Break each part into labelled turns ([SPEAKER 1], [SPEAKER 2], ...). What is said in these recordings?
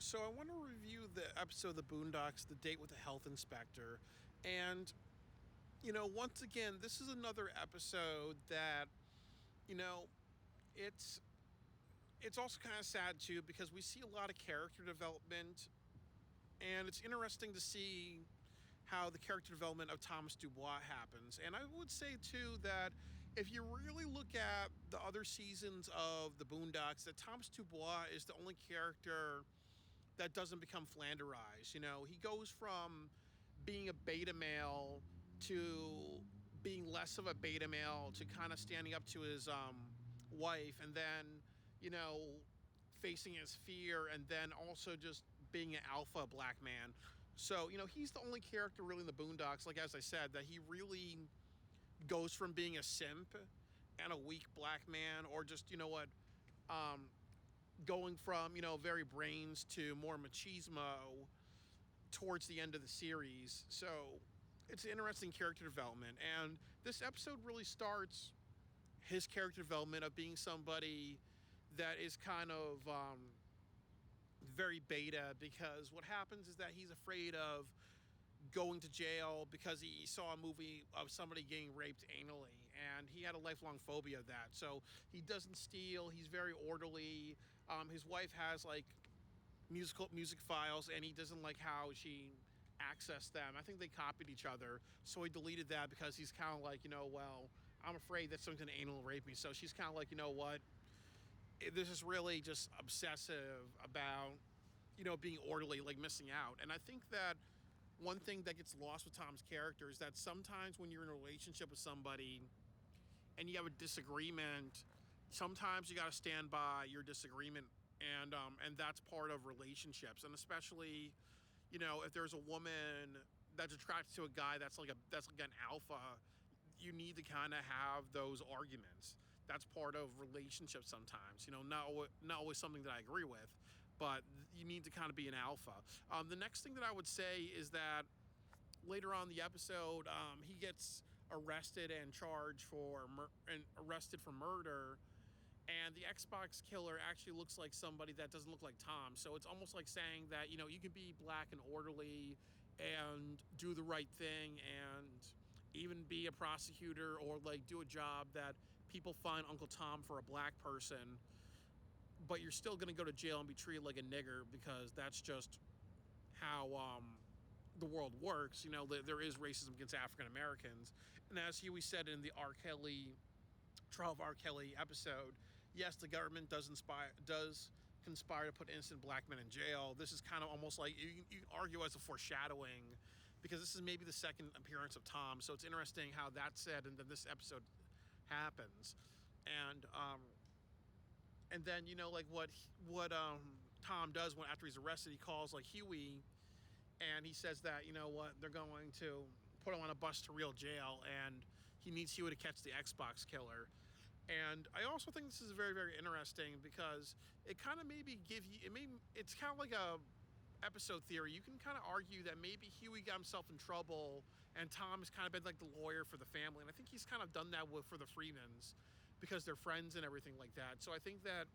[SPEAKER 1] So I want to review the episode of the Boondocks, The Date with the Health Inspector. And, once again, this is another episode that, you know, it's it's also kind of sad too because we see a lot of character development, and it's interesting to see how the character development of Thomas Dubois happens. And I would say too that if you really look at the other seasons of the Boondocks, that Thomas Dubois is the only character that doesn't become flanderized. He goes from being a beta male to being less of a beta male to kind of standing up to his wife, and then you know facing his fear, and then also just being an alpha black man. So he's the only character really in the Boondocks, like as I said, that he really goes from being a simp and a weak black man, or just um, going from very brains to more machismo towards the end of the series. So it's interesting character development, and this episode really starts his character development of being somebody that is kind of very beta, because what happens is that he's afraid of going to jail because he saw a movie of somebody getting raped anally, and he had a lifelong phobia of that. So he doesn't steal. He's very orderly. His wife has like music files, and he doesn't like how she accessed them. I think they copied each other, so he deleted that because he's kind of like, well, I'm afraid that someone's gonna anal rape me. So she's kind of like, what? This is really just obsessive about being orderly, like missing out. And I think that one thing that gets lost with Tom's character is that sometimes when you're in a relationship with somebody and you have a disagreement, sometimes you got to stand by your disagreement, and that's part of relationships. And especially, if there's a woman that's attracted to a guy that's like an alpha, you need to kind of have those arguments. That's part of relationships sometimes. Not always something that I agree with, but you need to kind of be an alpha. The next thing that I would say is that later on in the episode, he gets arrested and charged and arrested for murder. And the Xbox killer actually looks like somebody that doesn't look like Tom. So it's almost like saying that, you can be black and orderly and do the right thing and even be a prosecutor, or like do a job that people find Uncle Tom for a black person, but you're still going to go to jail and be treated like a nigger, because that's just how the world works. There is racism against African Americans. And as Huey said in the trial of R. Kelly episode, yes, the government does conspire to put innocent black men in jail. This is kind of almost like you can argue as a foreshadowing, because this is maybe the second appearance of Tom. So it's interesting how that's said, and then this episode happens, and then like what Tom does when after he's arrested, he calls like Huey, and he says that they're going to put him on a bus to real jail, and he needs Huey to catch the Xbox killer. And I also think this is very, very interesting, because it kind of maybe it's kind of like a episode theory. You can kind of argue that maybe Huey got himself in trouble, and Tom has kind of been like the lawyer for the family. And I think he's kind of done that for the Freemans, because they're friends and everything like that. So I think that,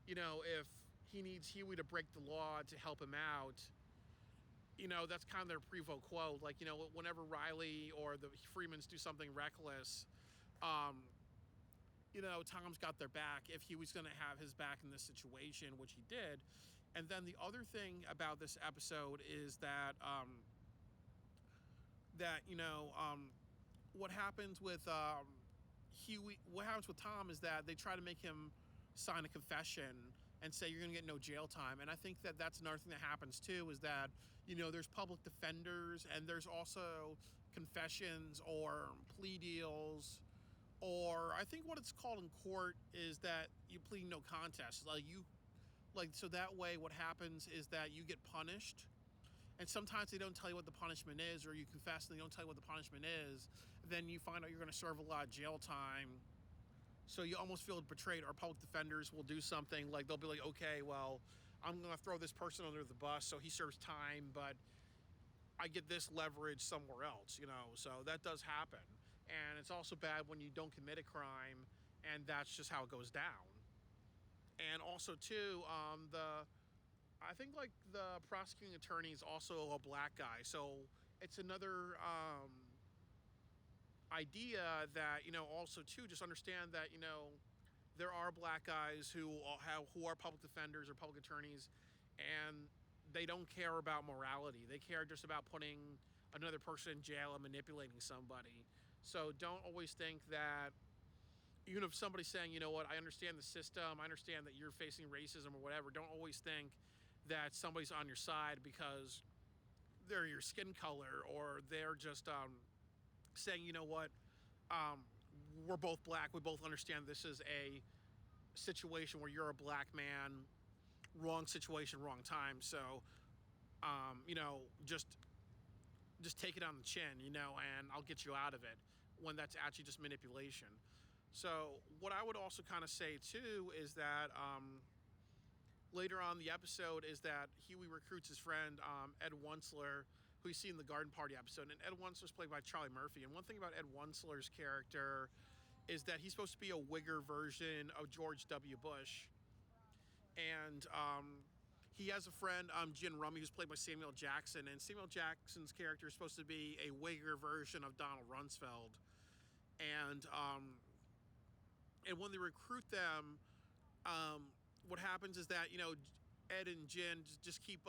[SPEAKER 1] if he needs Huey to break the law to help him out, that's kind of their prevo quote. Like, whenever Riley or the Freemans do something reckless, Tom's got their back if he was going to have his back in this situation, which he did. And then the other thing about this episode is that what happens with what happens with Tom is that they try to make him sign a confession and say you're going to get no jail time. And I think that that's another thing that happens too, is that there's public defenders, and there's also confessions or plea deals. Or I think what it's called in court is that you plead no contest. So that way what happens is that you get punished. And sometimes they don't tell you what the punishment is, or you confess and they don't tell you what the punishment is. Then you find out you're going to serve a lot of jail time. So you almost feel betrayed. Or public defenders will do something like, they'll be like, okay, well, I'm going to throw this person under the bus so he serves time, but I get this leverage somewhere else, So that does happen. And it's also bad when you don't commit a crime, and that's just how it goes down. And also too, I think like the prosecuting attorney is also a black guy, so it's another idea that also too just understand that there are black guys who are public defenders or public attorneys, and they don't care about morality. They care just about putting another person in jail and manipulating somebody. So don't always think that even if somebody's saying, what, I understand the system, I understand that you're facing racism or whatever, don't always think that somebody's on your side because they're your skin color or they're just saying, what, um, we're both black. We both understand this is a situation where you're a black man, wrong situation, wrong time. So, just take it on the chin, and I'll get you out of it when that's actually just manipulation. So, what I would also kind of say too is that later on in the episode is that Huey recruits his friend Ed Wunsler, who you see in the Garden Party episode, and Ed Wunsler's played by Charlie Murphy. And one thing about Ed Wunsler's character is that he's supposed to be a wigger version of George W. Bush, and he has a friend, Gin Rummy, who's played by Samuel Jackson, and Samuel Jackson's character is supposed to be a wigger version of Donald Rumsfeld, and when they recruit them, what happens is that Ed and Gin just keep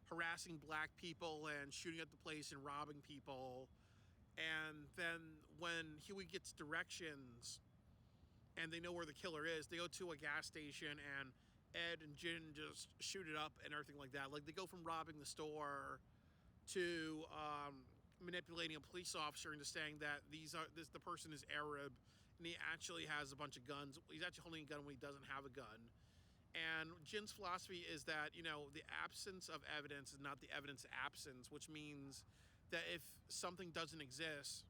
[SPEAKER 1] harassing black people and shooting at the place and robbing people, and then when Huey gets directions and they know where the killer is, they go to a gas station and Ed and Gin just shoot it up and everything like that. Like they go from robbing the store to manipulating a police officer into saying that the person is Arab and he actually has a bunch of guns. He's actually holding a gun when he doesn't have a gun. And Jin's philosophy is that the absence of evidence is not the evidence absence, which means that if something doesn't exist,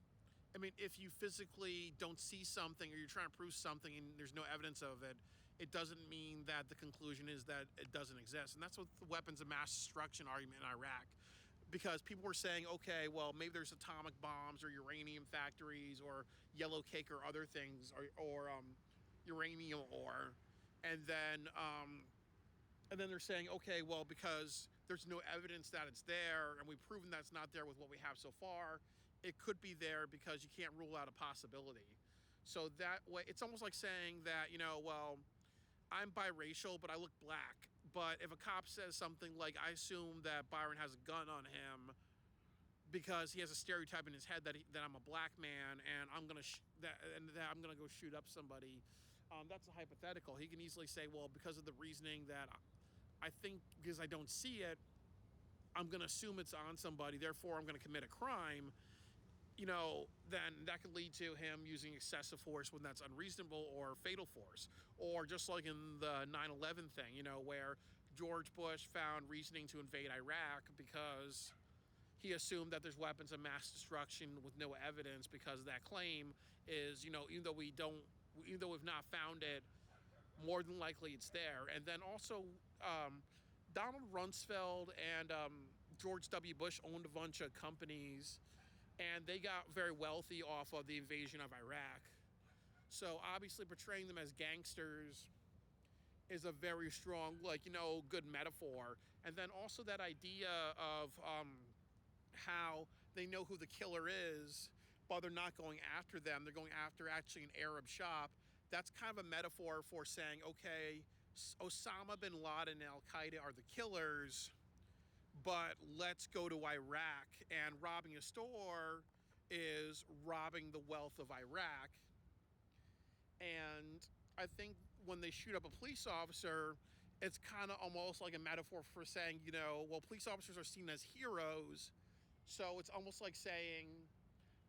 [SPEAKER 1] I mean, if you physically don't see something or you're trying to prove something and there's no evidence of it, it doesn't mean that the conclusion is that it doesn't exist. And that's what the weapons of mass destruction argument in Iraq. Because people were saying, okay, well, maybe there's atomic bombs or uranium factories or yellow cake or other things or uranium ore. And then they're saying, okay, well, because there's no evidence that it's there and we've proven that it's not there with what we have so far, it could be there because you can't rule out a possibility. So that way, it's almost like saying that, well, I'm biracial, but I look black. But if a cop says something like, I assume that Byron has a gun on him because he has a stereotype in his head that I'm a black man and I'm gonna that I'm gonna go shoot up somebody. That's a hypothetical. He can easily say, well, because of the reasoning that I think because I don't see it, I'm gonna assume it's on somebody. Therefore, I'm gonna commit a crime. Then that could lead to him using excessive force when that's unreasonable or fatal force. Or just like in the 9/11 thing, where George Bush found reasoning to invade Iraq because he assumed that there's weapons of mass destruction with no evidence because that claim is, even though we've not found it, more than likely it's there. And then also, Donald Rumsfeld and George W. Bush owned a bunch of companies and they got very wealthy off of the invasion of Iraq. So obviously portraying them as gangsters is a very strong, good metaphor. And then also that idea of how they know who the killer is, but they're not going after them. They're going after actually an Arab shop. That's kind of a metaphor for saying, okay, Osama bin Laden and Al-Qaeda are the killers, but let's go to Iraq, and robbing a store is robbing the wealth of Iraq. And I think when they shoot up a police officer, it's kind of almost like a metaphor for saying, well, police officers are seen as heroes. So it's almost like saying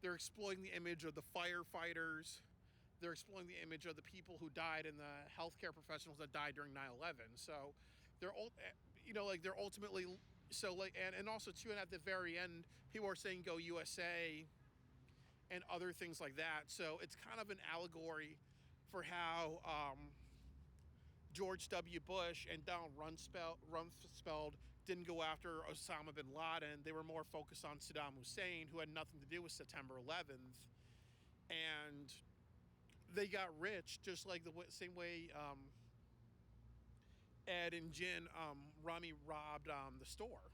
[SPEAKER 1] they're exploiting the image of the firefighters. They're exploiting the image of the people who died and the healthcare professionals that died during 9/11. So they're they're ultimately and also too, and at the very end, people are saying go USA and other things like that. So it's kind of an allegory for how George W. Bush and Donald Rumsfeld didn't go after Osama bin Laden. They were more focused on Saddam Hussein, who had nothing to do with September 11th. And they got rich just like the same way Ed and Jin, Rami robbed the store.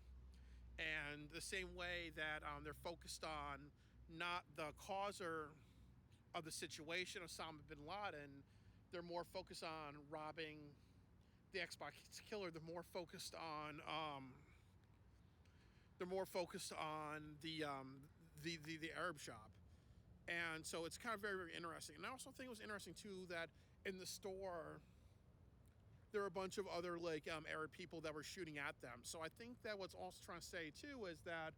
[SPEAKER 1] And the same way that they're focused on not the causer of the situation, Osama bin Laden, they're more focused on robbing the Xbox killer. They're more focused on the Arab shop, and so it's kind of very very interesting. And I also think it was interesting too that in the store there were a bunch of other like Arab people that were shooting at them. So I think that what's also trying to say too is that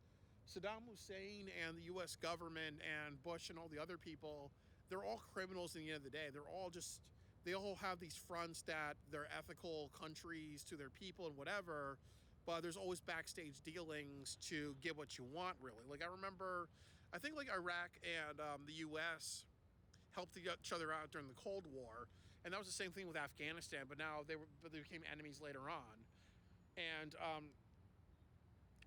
[SPEAKER 1] Saddam Hussein and the U.S. government and Bush and all the other people, they're all criminals. In the end of the day, they all have these fronts that they're ethical countries to their people and whatever, but there's always backstage dealings to get what you want. Really, like I think like Iraq and the U.S. helped each other out during the Cold War, and that was the same thing with Afghanistan. But now they became enemies later on, and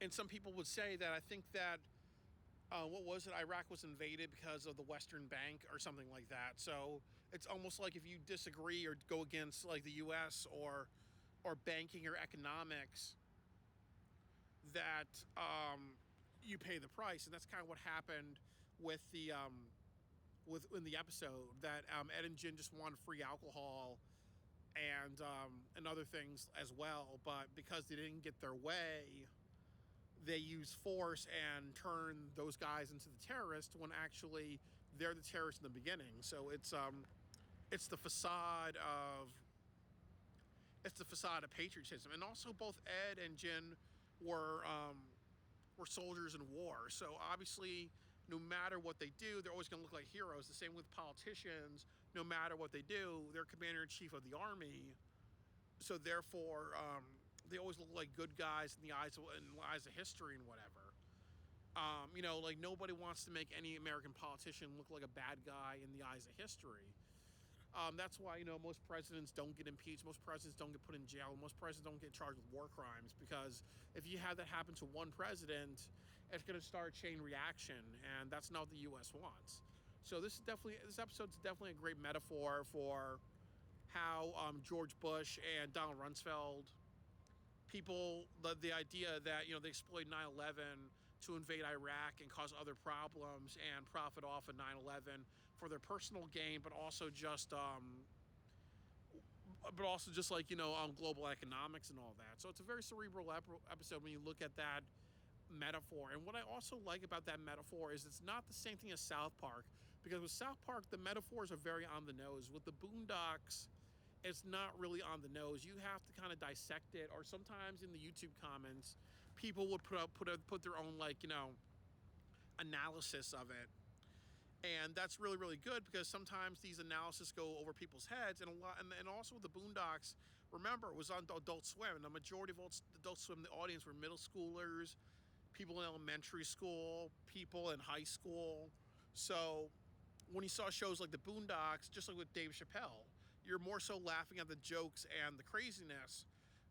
[SPEAKER 1] and some people would say that I think that what was it? Iraq was invaded because of the Western Bank or something like that. So it's almost like if you disagree or go against like the U.S. or banking or economics, that you pay the price, and that's kind of what happened with the in the episode that Ed and Jin just wanted free alcohol and other things as well, but because they didn't get their way, they use force and turn those guys into the terrorists when actually they're the terrorists in the beginning. So it's the facade of patriotism, and also both Ed and Jin were soldiers in war. So obviously, no matter what they do, they're always going to look like heroes. The same with politicians. No matter what they do, they're commander in chief of the army. So therefore, they always look like good guys in the eyes of history and whatever. Like nobody wants to make any American politician look like a bad guy in the eyes of history. That's why most presidents don't get impeached. Most presidents don't get put in jail. Most presidents don't get charged with war crimes, because if you have that happen to one president, it's going to start a chain reaction, and that's not what the U.S. wants. So this episode's definitely a great metaphor for how George Bush and Donald Rumsfeld, the idea that they exploited 9/11 to invade Iraq and cause other problems and profit off of 9/11 for their personal gain, but also just like global economics and all that. So it's a very cerebral episode when you look at that metaphor. And what I also like about that metaphor is it's not the same thing as South Park, because with South Park the metaphors are very on the nose. With the Boondocks, it's not really on the nose. You have to kind of dissect it, or sometimes in the YouTube comments, people would put their own analysis of it, and that's really really good, because sometimes these analyses go over people's heads, and also with the Boondocks. Remember, it was on Adult Swim, and the majority of Adult Swim, the audience were middle schoolers, people in elementary school, people in high school. So when you saw shows like the Boondocks, just like with Dave Chappelle, you're more so laughing at the jokes and the craziness,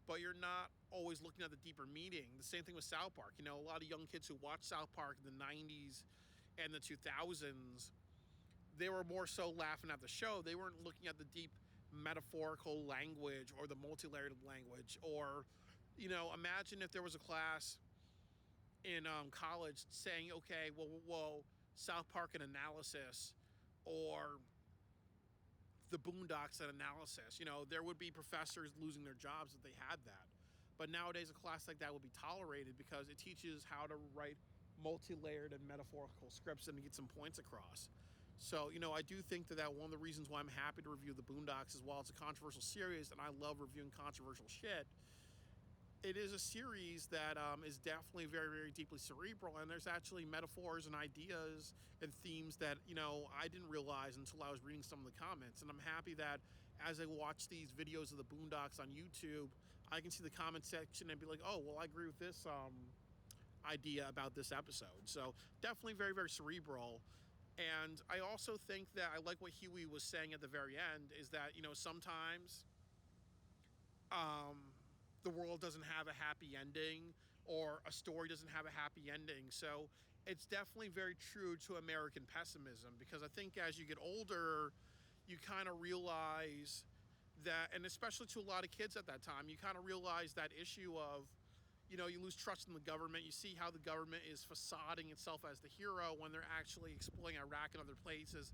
[SPEAKER 1] but you're not always looking at the deeper meaning. The same thing with South Park. A lot of young kids who watched South Park in the 90s and the 2000s, they were more so laughing at the show. They weren't looking at the deep metaphorical language or the multi-layered language. Or, imagine if there was a class in college saying, okay, well, South Park and analysis, or the Boondocks and analysis. There would be professors losing their jobs if they had that. But nowadays, a class like that would be tolerated because it teaches how to write multi-layered and metaphorical scripts and to get some points across. So, I do think that one of the reasons why I'm happy to review the Boondocks is, while it's a controversial series, and I love reviewing controversial shit, it is a series that is definitely very, very deeply cerebral, and there's actually metaphors and ideas and themes that, I didn't realize until I was reading some of the comments. And I'm happy that as I watch these videos of the Boondocks on YouTube, I can see the comment section and be like, oh, well, I agree with this idea about this episode. So definitely very, very cerebral. And I also think that I like what Huey was saying at the very end, is that, sometimes the world doesn't have a happy ending, or a story doesn't have a happy ending. So it's definitely very true to American pessimism, because I think as you get older, you kind of realize that, and especially to a lot of kids at that time, you kind of realize that issue of, you lose trust in the government. You see how the government is facading itself as the hero when they're actually exploiting Iraq and other places.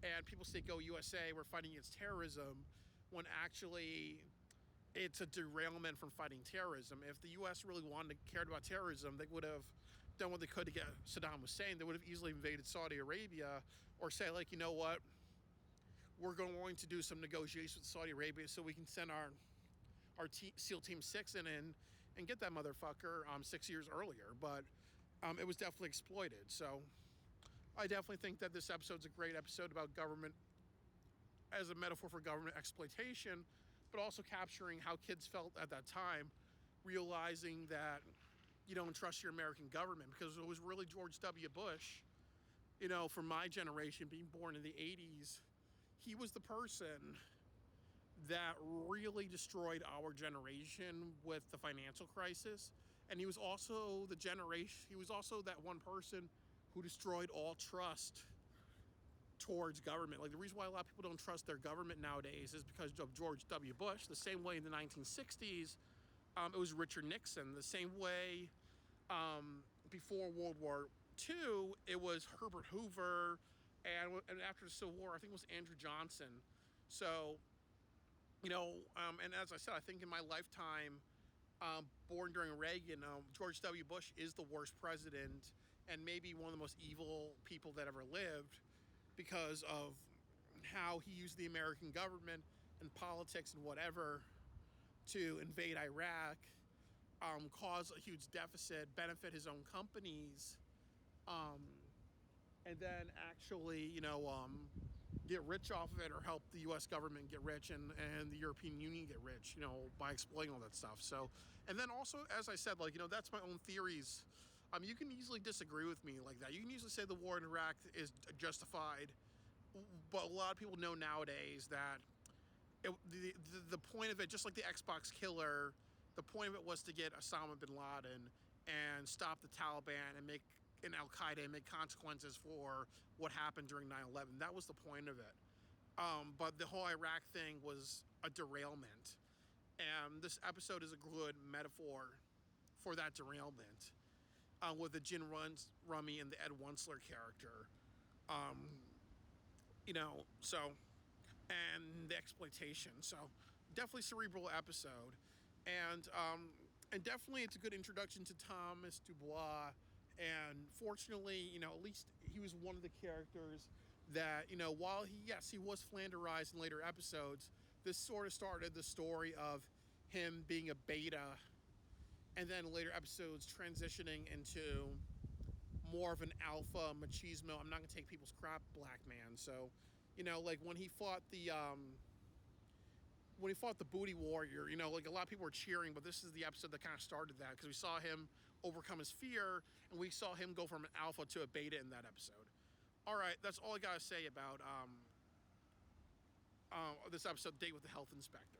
[SPEAKER 1] And people say, go USA, we're fighting against terrorism, when actually it's a derailment from fighting terrorism. If the U.S. really cared about terrorism, they would have done what they could to get Saddam Hussein. They would have easily invaded Saudi Arabia, or say, like, you know what, we're going to do some negotiations with Saudi Arabia so we can send our SEAL Team 6 in and get that motherfucker 6 years earlier. But it was definitely exploited. So I definitely think that this episode's a great episode about government as a metaphor for government exploitation, but also capturing how kids felt at that time, realizing that you don't trust your American government, because it was really George W. Bush, from my generation, being born in the 80s, he was the person that really destroyed our generation with the financial crisis. And he was also that one person who destroyed all trust towards government. Like, the reason why a lot of people don't trust their government nowadays is because of George W. Bush. The same way in the 1960s, it was Richard Nixon. The same way before World War II, it was Herbert Hoover. And after the Civil War, I think it was Andrew Johnson. So, and as I said, I think in my lifetime, born during Reagan, George W. Bush is the worst president and maybe one of the most evil people that ever lived, because of how he used the American government and politics and whatever to invade Iraq, cause a huge deficit, benefit his own companies, and then actually, get rich off of it, or help the U.S. government get rich and the European Union get rich, by exploiting all that stuff. So, and then also, as I said, that's my own theories. You can easily disagree with me like that. You can easily say the war in Iraq is justified, but a lot of people know nowadays that the point of it, just like the Xbox killer, the point of it was to get Osama bin Laden and stop the Taliban and Al Qaeda and make consequences for what happened during 9/11. That was the point of it. But the whole Iraq thing was a derailment. And this episode is a good metaphor for that derailment, with the Jin Rummy and the Ed Wunsler character. So, and the exploitation. So, definitely cerebral episode. And definitely it's a good introduction to Thomas Dubois. And fortunately, at least he was one of the characters that, while he was flanderized in later episodes, this sort of started the story of him being a beta, and then later episodes transitioning into more of an alpha machismo, I'm not going to take people's crap, black man. So, like when he fought the Booty Warrior, like a lot of people were cheering, but this is the episode that kind of started that, because we saw him overcome his fear, and we saw him go from an alpha to a beta in that episode. All right, that's all I gotta say about this episode, Date with the Health Inspector.